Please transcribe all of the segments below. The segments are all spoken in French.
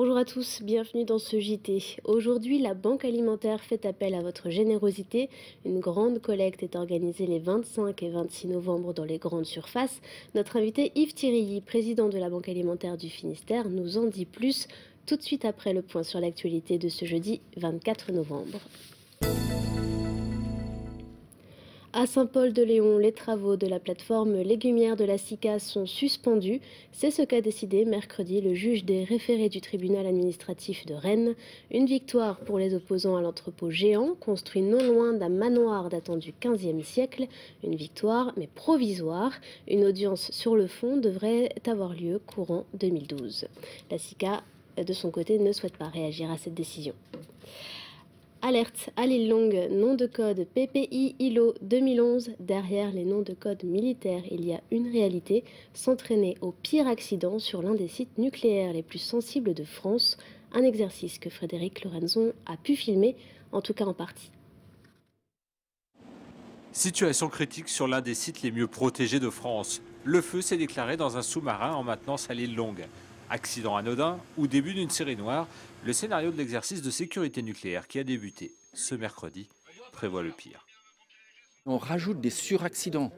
Bonjour à tous, bienvenue dans ce JT. Aujourd'hui, la Banque alimentaire fait appel à votre générosité. Une grande collecte est organisée les 25 et 26 novembre dans les grandes surfaces. Notre invité Yves Thirilly, président de la Banque alimentaire du Finistère, nous en dit plus tout de suite après le point sur l'actualité de ce jeudi 24 novembre. À Saint-Paul-de-Léon, les travaux de la plateforme légumière de la SICA sont suspendus. C'est ce qu'a décidé mercredi le juge des référés du tribunal administratif de Rennes. Une victoire pour les opposants à l'entrepôt géant, construit non loin d'un manoir datant du XVe siècle. Une victoire, mais provisoire. Une audience sur le fond devrait avoir lieu courant 2012. La SICA, de son côté, ne souhaite pas réagir à cette décision. Alerte à l'île Longue, nom de code PPI ILO 2011. Derrière les noms de code militaires, il y a une réalité, s'entraîner au pire accident sur l'un des sites nucléaires les plus sensibles de France. Un exercice que Frédéric Lorenzon a pu filmer, en tout cas en partie. Situation critique sur l'un des sites les mieux protégés de France. Le feu s'est déclaré dans un sous-marin en maintenance à l'île Longue. Accident anodin ou début d'une série noire, le scénario de l'exercice de sécurité nucléaire qui a débuté ce mercredi prévoit le pire. On rajoute des suraccidents.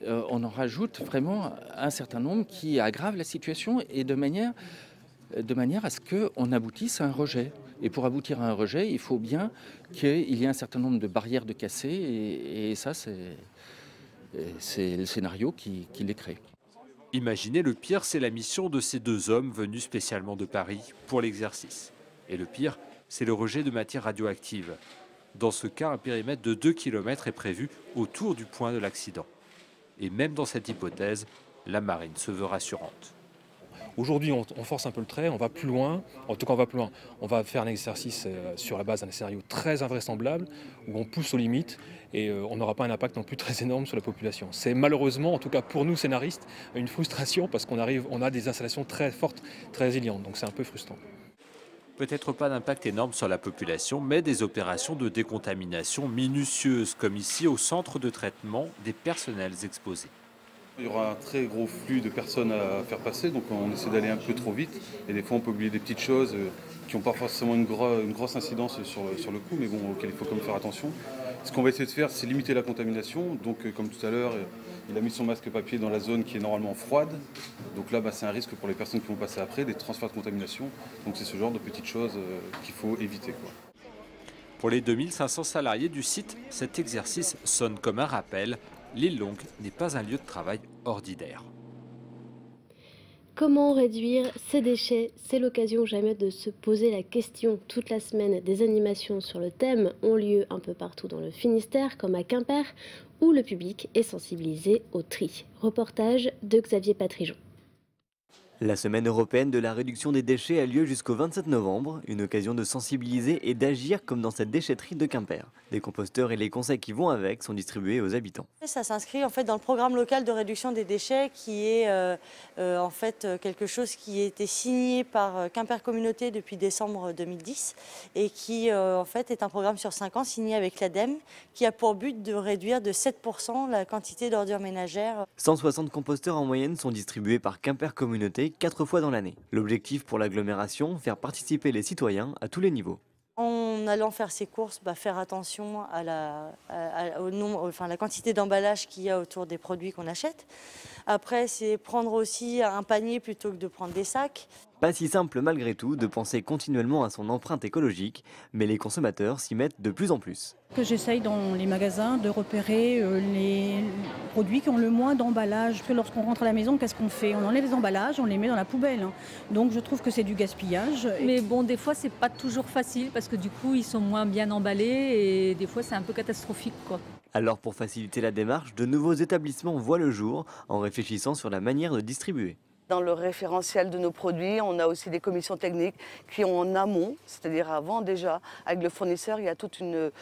On en rajoute vraiment un certain nombre qui aggravent la situation et de manière à ce qu'on aboutisse à un rejet. Et pour aboutir à un rejet, il faut bien qu'il y ait un certain nombre de barrières de casser et ça, c'est le scénario qui les crée. Imaginez le pire, c'est la mission de ces deux hommes venus spécialement de Paris pour l'exercice. Et le pire, c'est le rejet de matière radioactive. Dans ce cas, un périmètre de 2 km est prévu autour du point de l'accident. Et même dans cette hypothèse, la marine se veut rassurante. Aujourd'hui, on force un peu le trait, on va plus loin. En tout cas, on va plus loin. On va faire un exercice sur la base d'un scénario très invraisemblable, où on pousse aux limites et on n'aura pas un impact non plus très énorme sur la population. C'est malheureusement, en tout cas pour nous scénaristes, une frustration parce qu'on a des installations très fortes, très résilientes. Donc c'est un peu frustrant. Peut-être pas d'impact énorme sur la population, mais des opérations de décontamination minutieuses, comme ici au centre de traitement des personnels exposés. Il y aura un très gros flux de personnes à faire passer, donc on essaie d'aller un peu trop vite. Et des fois, on peut oublier des petites choses qui n'ont pas forcément une grosse incidence sur le coup, mais bon, auquel il faut quand même faire attention. Ce qu'on va essayer de faire, c'est limiter la contamination. Donc, comme tout à l'heure, il a mis son masque papier dans la zone qui est normalement froide. Donc là, c'est un risque pour les personnes qui vont passer après, des transferts de contamination. Donc c'est ce genre de petites choses qu'il faut éviter, quoi. Pour les 2500 salariés du site, cet exercice sonne comme un rappel. L'île Longue n'est pas un lieu de travail ordinaire. Comment réduire ces déchets? C'est l'occasion jamais de se poser la question. Toute la semaine, des animations sur le thème ont lieu un peu partout dans le Finistère, comme à Quimper, où le public est sensibilisé au tri. Reportage de Xavier Patrijon. La semaine européenne de la réduction des déchets a lieu jusqu'au 27 novembre, une occasion de sensibiliser et d'agir comme dans cette déchetterie de Quimper. Les composteurs et les conseils qui vont avec sont distribués aux habitants. Ça s'inscrit en fait dans le programme local de réduction des déchets qui est en fait quelque chose qui a été signé par Quimper Communauté depuis décembre 2010 et qui en fait est un programme sur 5 ans signé avec l'ADEME qui a pour but de réduire de 7% la quantité d'ordures ménagères. 160 composteurs en moyenne sont distribués par Quimper Communauté 4 fois dans l'année. L'objectif pour l'agglomération, faire participer les citoyens à tous les niveaux. En allant faire ses courses, faire attention à la quantité d'emballage qu'il y a autour des produits qu'on achète. Après, c'est prendre aussi un panier plutôt que de prendre des sacs. Pas si simple malgré tout de penser continuellement à son empreinte écologique, mais les consommateurs s'y mettent de plus en plus. Que j'essaye dans les magasins de repérer les produits qui ont le moins d'emballage. Que lorsqu'on rentre à la maison, qu'est-ce qu'on fait? On enlève les emballages, on les met dans la poubelle. Donc je trouve que c'est du gaspillage. Mais bon, des fois, c'est pas toujours facile parce que du coup, ils sont moins bien emballés et des fois, c'est un peu catastrophique, quoi. Alors pour faciliter la démarche, de nouveaux établissements voient le jour en réfléchissant sur la manière de distribuer. Dans le référentiel de nos produits, on a aussi des commissions techniques qui ont en amont, c'est-à-dire avant déjà, avec le fournisseur, il y a toute une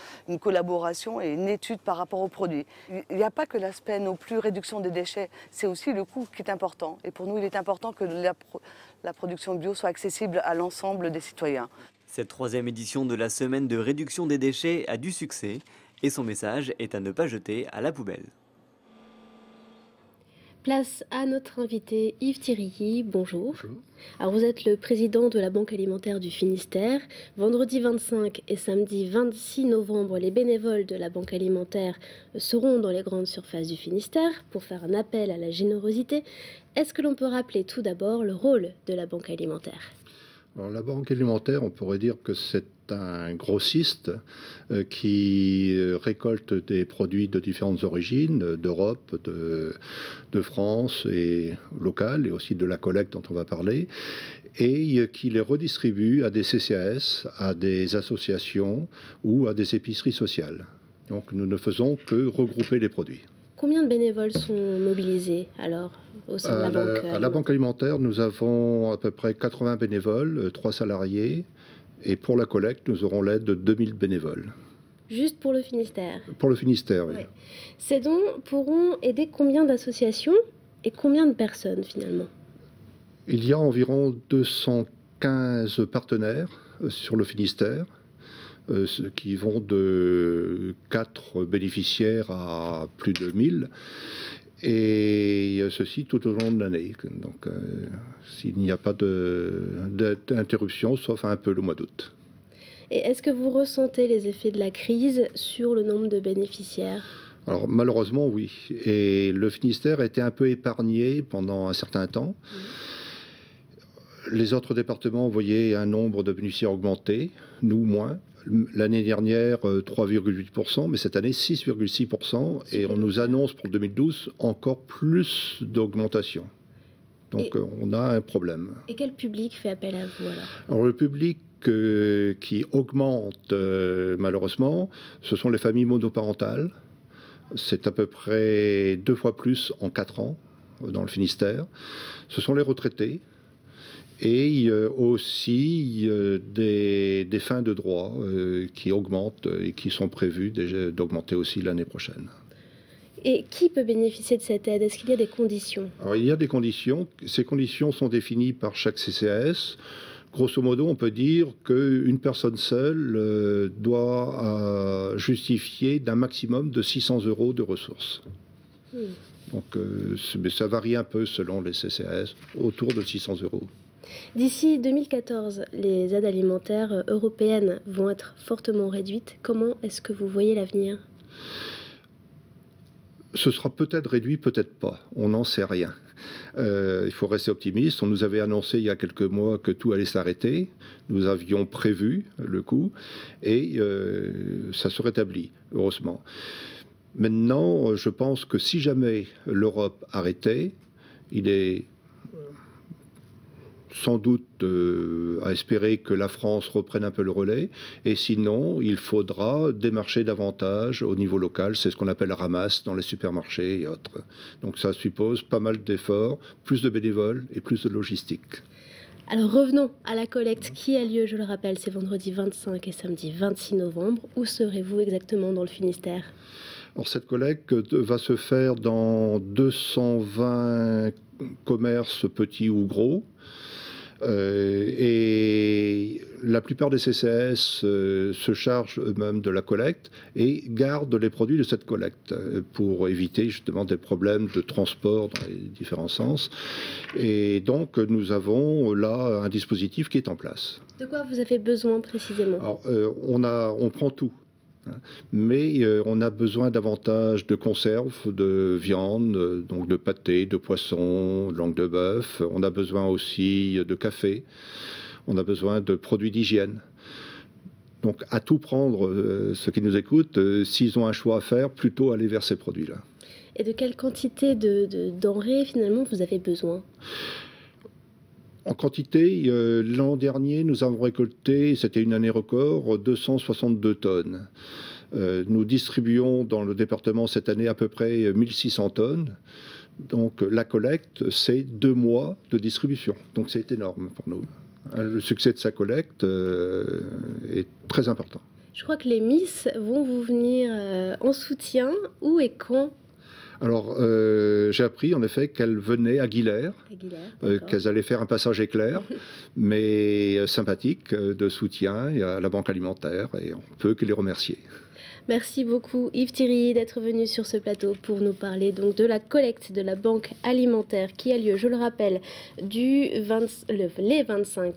collaboration et une étude par rapport aux produits. Il n'y a pas que l'aspect non plus réduction des déchets, c'est aussi le coût qui est important. Et pour nous, il est important que la production bio soit accessible à l'ensemble des citoyens. Cette troisième édition de la semaine de réduction des déchets a du succès et son message est à ne pas jeter à la poubelle. Place à notre invité Yves Thirihi, bonjour. Bonjour. Alors vous êtes le président de la Banque alimentaire du Finistère. Vendredi 25 et samedi 26 novembre, les bénévoles de la Banque alimentaire seront dans les grandes surfaces du Finistère pour faire un appel à la générosité. Est-ce que l'on peut rappeler tout d'abord le rôle de la Banque alimentaire ? Alors, la Banque alimentaire, on pourrait dire que c'est un grossiste qui récolte des produits de différentes origines, d'Europe, de France et locales, et aussi de la collecte dont on va parler, et qui les redistribue à des CCAS, à des associations ou à des épiceries sociales. Donc nous ne faisons que regrouper les produits. Combien de bénévoles sont mobilisés alors au sein de la Banque alimentaire ? À la Banque alimentaire, nous avons à peu près 80 bénévoles, 3 salariés. Et pour la collecte, nous aurons l'aide de 2000 bénévoles. Juste pour le Finistère ? Pour le Finistère, oui. Ces dons pourront aider combien d'associations et combien de personnes finalement ? Il y a environ 215 partenaires sur le Finistère, qui vont de 4 bénéficiaires à plus de 1000. Et ceci tout au long de l'année. Donc, s'il n'y a pas d'interruption, sauf un peu le mois d'août. Et est-ce que vous ressentez les effets de la crise sur le nombre de bénéficiaires ? Alors, malheureusement, oui. Et le Finistère a été un peu épargné pendant un certain temps. Les autres départements voyaient un nombre de bénéficiaires augmenter, nous moins. L'année dernière, 3,8%, mais cette année, 6,6%. Et on nous annonce pour 2012 encore plus d'augmentation. Donc, on a un problème. Et quel public fait appel à vous alors ? Alors, le public qui augmente, malheureusement, ce sont les familles monoparentales. C'est à peu près 2 fois plus en 4 ans dans le Finistère. Ce sont les retraités. Et aussi des fins de droit qui augmentent et qui sont prévues déjà d'augmenter aussi l'année prochaine. Et qui peut bénéficier de cette aide ? Est-ce qu'il y a des conditions ? Alors, il y a des conditions. Ces conditions sont définies par chaque CCAS. Grosso modo, on peut dire qu'une personne seule doit justifier d'un maximum de 600 € de ressources. Donc ça varie un peu selon les CCAS, autour de 600 €. D'ici 2014, les aides alimentaires européennes vont être fortement réduites. Comment est-ce que vous voyez l'avenir ? Ce sera peut-être réduit, peut-être pas. On n'en sait rien. Il faut rester optimiste. On nous avait annoncé il y a quelques mois que tout allait s'arrêter. Nous avions prévu le coup et ça se rétablit, heureusement. Maintenant, je pense que si jamais l'Europe arrêtait, il est sans doute à espérer que la France reprenne un peu le relais, et sinon, il faudra démarcher davantage au niveau local, c'est ce qu'on appelle ramasse dans les supermarchés et autres. Donc ça suppose pas mal d'efforts, plus de bénévoles et plus de logistique. Alors revenons à la collecte qui a lieu, je le rappelle, c'est vendredi 25 et samedi 26 novembre. Où serez-vous exactement dans le Finistère ? Alors cette collecte va se faire dans 220 commerces petits ou gros. Et la plupart des CCAS se chargent eux-mêmes de la collecte et gardent les produits de cette collecte pour éviter justement des problèmes de transport dans les différents sens. Et donc nous avons là un dispositif qui est en place. De quoi vous avez besoin précisément ? Alors, on prend tout. Mais on a besoin davantage de conserves, de viande, donc de pâté, de poisson, de langue de bœuf. On a besoin aussi de café. On a besoin de produits d'hygiène. Donc à tout prendre, ceux qui nous écoutent, s'ils ont un choix à faire, plutôt aller vers ces produits-là. Et de quelle quantité de denrées finalement vous avez besoin ? En quantité, l'an dernier, nous avons récolté, c'était une année record, 262 tonnes. Nous distribuons dans le département cette année à peu près 1600 tonnes. Donc la collecte, c'est 2 mois de distribution. Donc c'est énorme pour nous. Le succès de sa collecte est très important. Je crois que les Miss vont vous venir en soutien. Où et quand ? Alors, j'ai appris en effet qu'elles venaient à Guilher, qu'elles allaient faire un passage éclair, mais sympathique, de soutien à la Banque alimentaire, et on peut que les remercier. Merci beaucoup Yves Thierry d'être venu sur ce plateau pour nous parler donc de la collecte de la Banque alimentaire qui a lieu, je le rappelle, les 25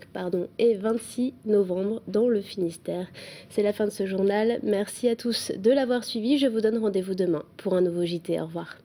et 26 novembre dans le Finistère. C'est la fin de ce journal. Merci à tous de l'avoir suivi. Je vous donne rendez-vous demain pour un nouveau JT. Au revoir.